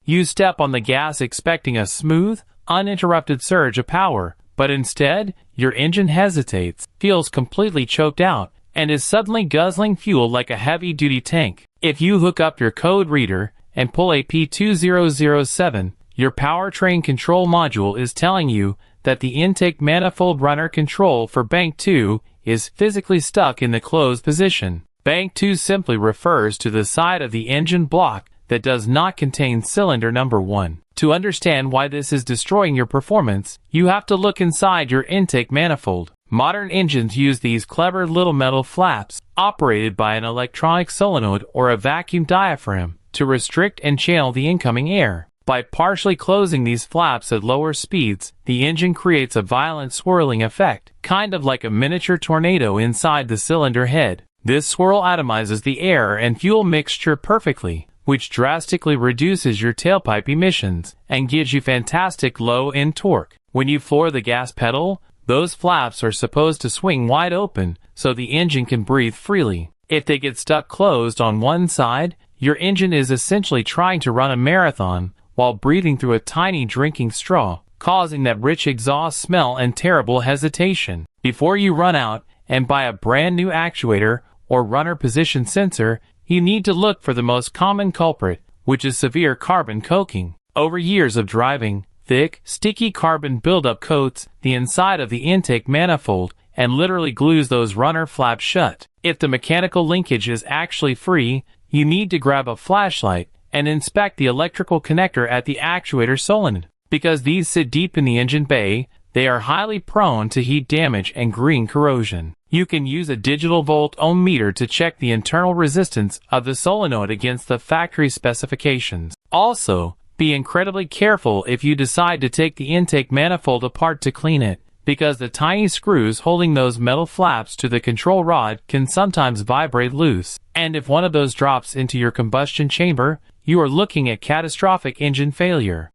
You step on the gas expecting a smooth, uninterrupted surge of power, but instead, your engine hesitates, feels completely choked out, and is suddenly guzzling fuel like a heavy-duty tank. If you hook up your code reader and pull a P2007, your powertrain control module is telling you that the intake manifold runner control for bank 2 is physically stuck in the closed position. Bank 2 simply refers to the side of the engine block that does not contain cylinder number 1. To understand why this is destroying your performance, you have to look inside your intake manifold. Modern engines use these clever little metal flaps, operated by an electronic solenoid or a vacuum diaphragm, to restrict and channel the incoming air. By partially closing these flaps at lower speeds, the engine creates a violent swirling effect, kind of like a miniature tornado inside the cylinder head. This swirl atomizes the air and fuel mixture perfectly, which drastically reduces your tailpipe emissions and gives you fantastic low-end torque. When you floor the gas pedal, those flaps are supposed to swing wide open so the engine can breathe freely. If they get stuck closed on one side, your engine is essentially trying to run a marathon while breathing through a tiny drinking straw, causing that rich exhaust smell and terrible hesitation. Before you run out and buy a brand new actuator or runner position sensor, you need to look for the most common culprit, which is severe carbon coating. Over years of driving, thick, sticky carbon buildup coats the inside of the intake manifold and literally glues those runner flaps shut. If the mechanical linkage is actually free, you need to grab a flashlight and inspect the electrical connector at the actuator solenoid. Because these sit deep in the engine bay, they are highly prone to heat damage and green corrosion. You can use a digital volt-ohm meter to check the internal resistance of the solenoid against the factory specifications. Also, be incredibly careful if you decide to take the intake manifold apart to clean it, because the tiny screws holding those metal flaps to the control rod can sometimes vibrate loose. And if one of those drops into your combustion chamber, you are looking at catastrophic engine failure.